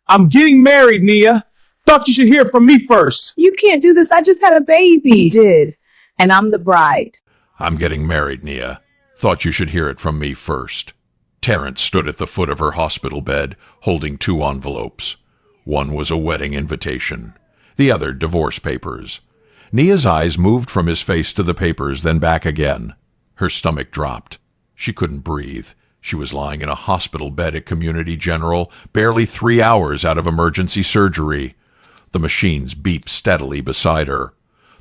I'm getting married, Nia. Thought you should hear from me first. You can't do this. I just had a baby. You did. And I'm the bride. I'm getting married, Nia. Thought you should hear it from me first. Terrence stood at the foot of her hospital bed, holding 2 envelopes. One was a wedding invitation. The other, divorce papers. Nia's eyes moved from his face to the papers, then back again. Her stomach dropped. She couldn't breathe. She was lying in a hospital bed at Community General, barely 3 hours out of emergency surgery. The machines beeped steadily beside her.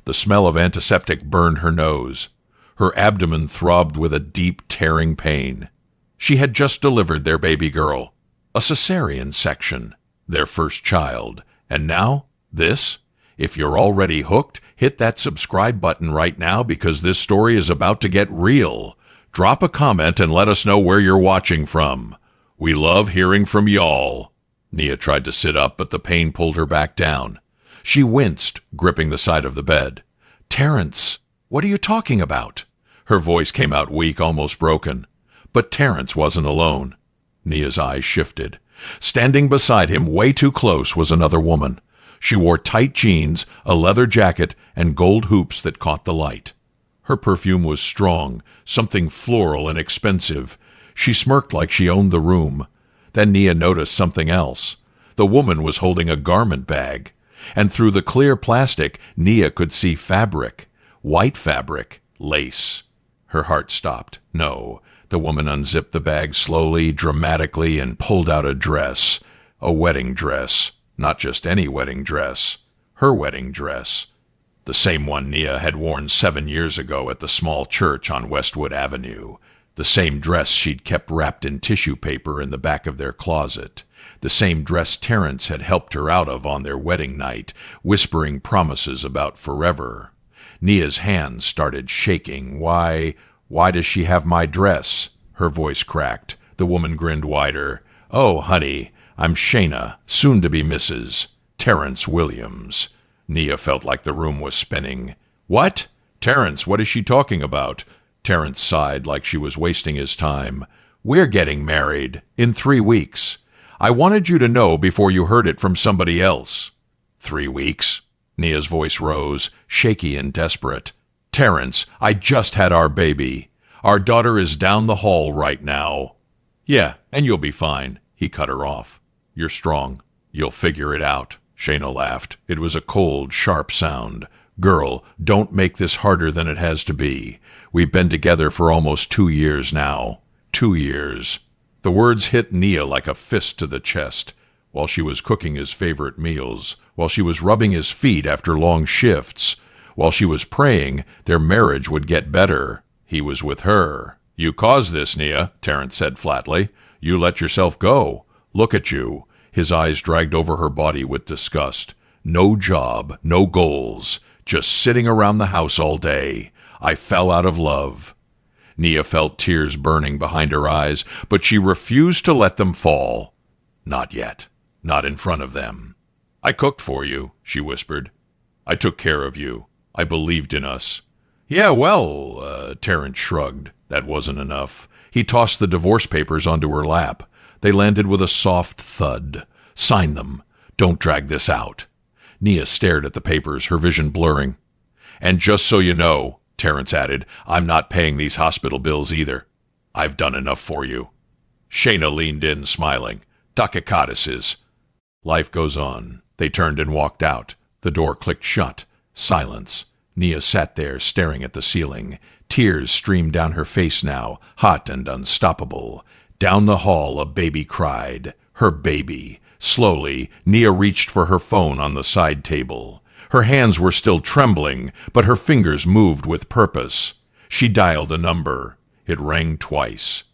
The smell of antiseptic burned her nose. Her abdomen throbbed with a deep, tearing pain. She had just delivered their baby girl. A cesarean section. Their first child. And now, this? If you're already hooked, hit that subscribe button right now because this story is about to get real. Drop a comment and let us know where you're watching from. We love hearing from y'all. Nia tried to sit up, but the pain pulled her back down. She winced, gripping the side of the bed. Terrence, what are you talking about? Her voice came out weak, almost broken. But Terrence wasn't alone. Nia's eyes shifted. Standing beside him, way too close, was another woman. She wore tight jeans, a leather jacket, and gold hoops that caught the light. Her perfume was strong, something floral and expensive. She smirked like she owned the room. Then Nia noticed something else. The woman was holding a garment bag, and through the clear plastic, Nia could see fabric. White fabric. Lace. Her heart stopped. No. The woman unzipped the bag slowly, dramatically, and pulled out a dress. A wedding dress. Not just any wedding dress. Her wedding dress. The same one Nia had worn 7 years ago at the small church on Westwood Avenue. The same dress she'd kept wrapped in tissue paper in the back of their closet. The same dress Terrence had helped her out of on their wedding night, whispering promises about forever. Nia's hands started shaking. Why does she have my dress? Her voice cracked. The woman grinned wider. Oh, honey, I'm Shayna, soon to be Mrs. Terrence Williams. Nia felt like the room was spinning. What? Terrence, what is she talking about? Terrence sighed like she was wasting his time. We're getting married. In 3 weeks. I wanted you to know before you heard it from somebody else. 3 weeks? Nia's voice rose, shaky and desperate. Terrence, I just had our baby. Our daughter is down the hall right now. Yeah, and you'll be fine. He cut her off. You're strong. You'll figure it out. Shayna laughed. It was a cold, sharp sound. Girl, don't make this harder than it has to be. We've been together for almost 2 years now. 2 years. The words hit Nia like a fist to the chest. While she was cooking his favorite meals, while she was rubbing his feet after long shifts, while she was praying their marriage would get better, he was with her. You caused this, Nia, Terrence said flatly. You let yourself go. Look at you. His eyes dragged over her body with disgust. No job, no goals, just sitting around the house all day. I fell out of love. Nia felt tears burning behind her eyes, but she refused to let them fall. Not yet. Not in front of them. I cooked for you, she whispered. I took care of you. I believed in us. Yeah, well, Terrence shrugged. That wasn't enough. He tossed the divorce papers onto her lap. They landed with a soft thud. Sign them. Don't drag this out. Nia stared at the papers, her vision blurring. And just so you know, Terrence added, I'm not paying these hospital bills either. I've done enough for you. Shayna leaned in, smiling. Takakadis. Life goes on. They turned and walked out. The door clicked shut. Silence. Nia sat there, staring at the ceiling. Tears streamed down her face now, hot and unstoppable. Down the hall, a baby cried. Her baby. Slowly, Nia reached for her phone on the side table. Her hands were still trembling, but her fingers moved with purpose. She dialed a number. It rang twice.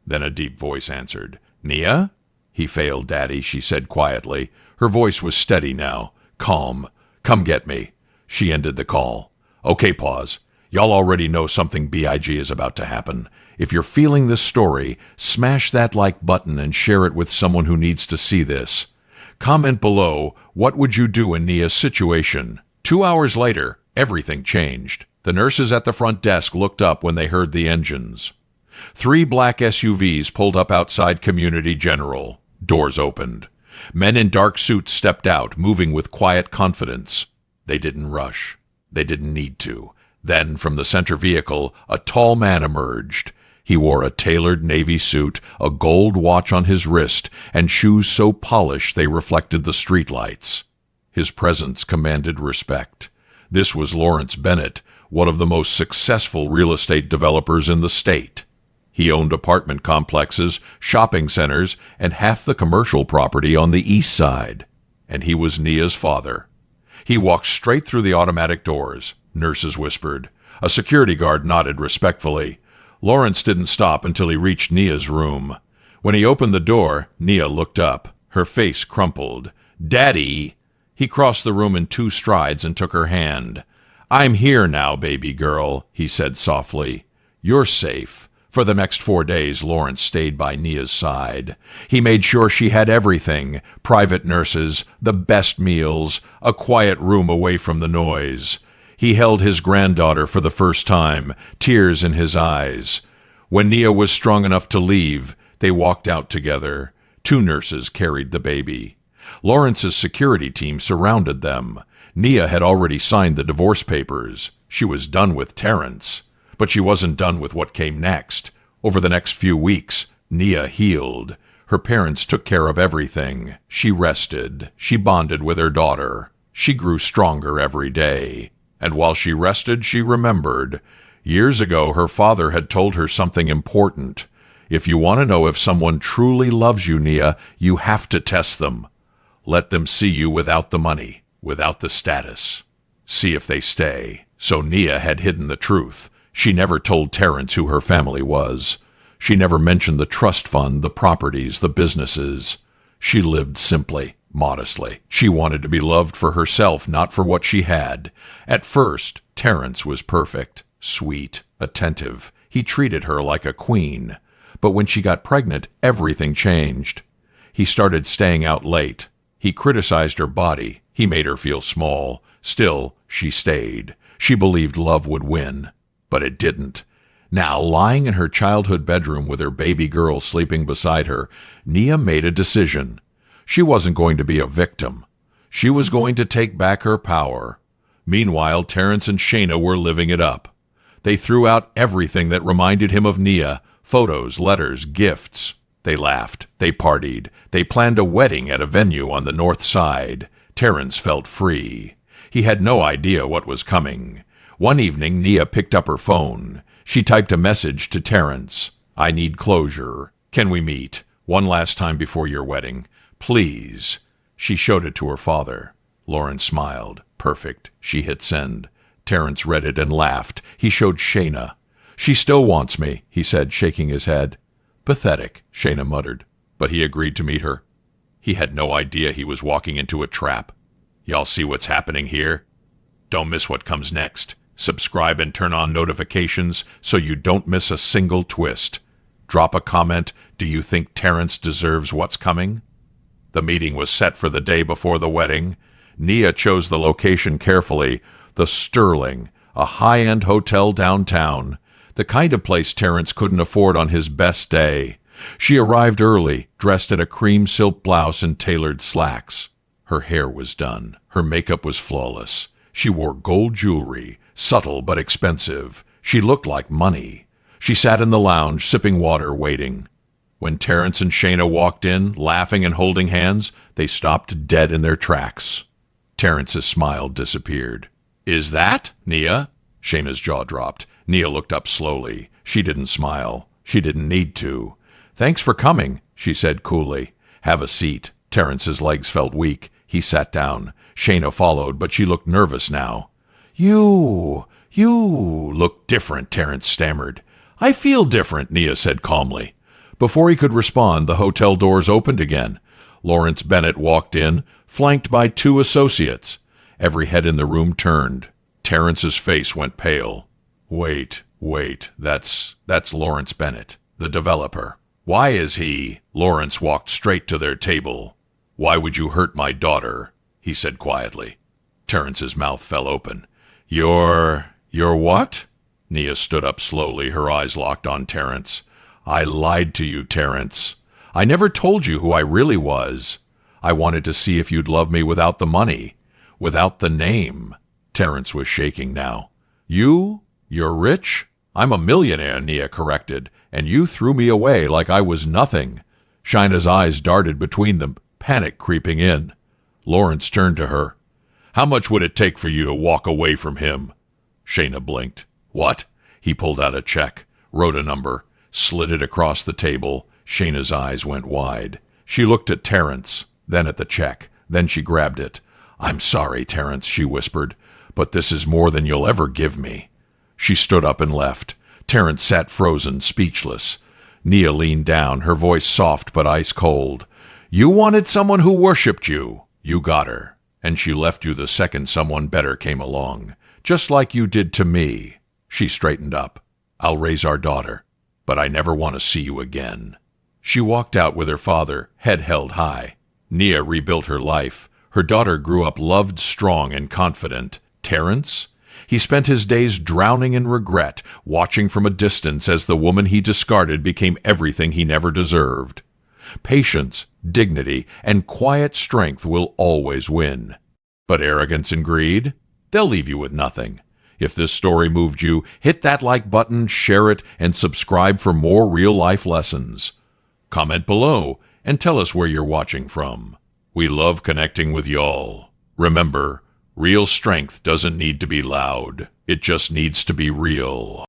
Then a deep voice answered. Nia? He failed, Daddy, she said quietly. Her voice was steady now, calm. Come get me. She ended the call. Okay, pause. Y'all already know something big is about to happen. If you're feeling this story, smash that like button and share it with someone who needs to see this. Comment below, what would you do in Nia's situation? 2 hours later, everything changed. The nurses at the front desk looked up when they heard the engines. 3 black SUVs pulled up outside Community General. Doors opened. Men in dark suits stepped out, moving with quiet confidence. They didn't rush. They didn't need to. Then, from the center vehicle, a tall man emerged. He wore a tailored navy suit, a gold watch on his wrist, and shoes so polished they reflected the streetlights. His presence commanded respect. This was Lawrence Bennett, one of the most successful real estate developers in the state. He owned apartment complexes, shopping centers, and half the commercial property on the east side. And he was Nia's father. He walked straight through the automatic doors. Nurses whispered. A security guard nodded respectfully. Lawrence didn't stop until he reached Nia's room. When he opened the door, Nia looked up. Her face crumpled. "Daddy!" He crossed the room in 2 strides and took her hand. "I'm here now, baby girl," he said softly. "You're safe." For the next 4 days, Lawrence stayed by Nia's side. He made sure she had everything: private nurses, the best meals, a quiet room away from the noise. He held his granddaughter for the first time, tears in his eyes. When Nia was strong enough to leave, they walked out together. 2 nurses carried the baby. Lawrence's security team surrounded them. Nia had already signed the divorce papers. She was done with Terrence. But she wasn't done with what came next. Over the next few weeks, Nia healed. Her parents took care of everything. She rested. She bonded with her daughter. She grew stronger every day. And while she rested, she remembered. Years ago, her father had told her something important. If you want to know if someone truly loves you, Nia, you have to test them. Let them see you without the money, without the status. See if they stay. So Nia had hidden the truth. She never told Terrence who her family was. She never mentioned the trust fund, the properties, the businesses. She lived simply, modestly. She wanted to be loved for herself, not for what she had. At first, Terrence was perfect, sweet, attentive. He treated her like a queen. But when she got pregnant, everything changed. He started staying out late. He criticized her body. He made her feel small. Still, she stayed. She believed love would win. But it didn't. Now, lying in her childhood bedroom with her baby girl sleeping beside her, Nia made a decision. She wasn't going to be a victim. She was going to take back her power. Meanwhile, Terrence and Shayna were living it up. They threw out everything that reminded him of Nia: photos, letters, gifts. They laughed. They partied. They planned a wedding at a venue on the north side. Terrence felt free. He had no idea what was coming. One evening, Nia picked up her phone. She typed a message to Terrence. "I need closure. Can we meet? One last time before your wedding. Please." She showed it to her father. Lawrence smiled. Perfect. She hit send. Terrence read it and laughed. He showed Shayna. "She still wants me," he said, shaking his head. "Pathetic," Shayna muttered. But he agreed to meet her. He had no idea he was walking into a trap. Y'all see what's happening here? Don't miss what comes next. Subscribe and turn on notifications so you don't miss a single twist. Drop a comment. Do you think Terrence deserves what's coming? The meeting was set for the day before the wedding. Nia chose the location carefully. The Sterling, a high-end hotel downtown. The kind of place Terrence couldn't afford on his best day. She arrived early, dressed in a cream silk blouse and tailored slacks. Her hair was done. Her makeup was flawless. She wore gold jewelry, subtle but expensive. She looked like money. She sat in the lounge, sipping water, waiting. When Terrence and Shayna walked in, laughing and holding hands, they stopped dead in their tracks. Terrence's smile disappeared. "Is that Nia?" Shayna's jaw dropped. Nia looked up slowly. She didn't smile. She didn't need to. "Thanks for coming," she said coolly. "Have a seat." Terrence's legs felt weak. He sat down. Shayna followed, but she looked nervous now. You look different," Terrence stammered. "I feel different," Nia said calmly. Before he could respond, the hotel doors opened again. Lawrence Bennett walked in, flanked by 2 associates. Every head in the room turned. Terrence's face went pale. Wait, that's Lawrence Bennett, the developer. Why is he? Lawrence walked straight to their table. "Why would you hurt my daughter?" he said quietly. Terrence's mouth fell open. You're what?" Nia stood up slowly, her eyes locked on Terrence. "I lied to you, Terrence. I never told you who I really was. I wanted to see if you'd love me without the money, without the name. Terrence was shaking now. You're rich? I'm a millionaire, Nia corrected, and you threw me away like I was nothing. Shayna's eyes darted between them, panic creeping in. Lawrence turned to her. How much would it take for you to walk away from him? Shayna blinked. What? He pulled out a check, wrote a number, slid it across the table. Shayna's eyes went wide. She looked at Terrence, then at the check, then she grabbed it. I'm sorry, Terrence, she whispered, but this is more than you'll ever give me. She stood up and left. Terrence sat frozen, speechless. Nia leaned down, her voice soft but ice cold. You wanted someone who worshipped you. You got her. And she left you the second someone better came along. Just like you did to me. She straightened up. I'll raise our daughter, but I never want to see you again. She walked out with her father, head held high. Nia rebuilt her life. Her daughter grew up loved, strong, and confident. Terrence? He spent his days drowning in regret, watching from a distance as the woman he discarded became everything he never deserved. Patience, dignity, and quiet strength will always win. But arrogance and greed? They'll leave you with nothing. If this story moved you, hit that like button, share it, and subscribe for more real-life lessons. Comment below and tell us where you're watching from. We love connecting with y'all. Remember, real strength doesn't need to be loud. It just needs to be real.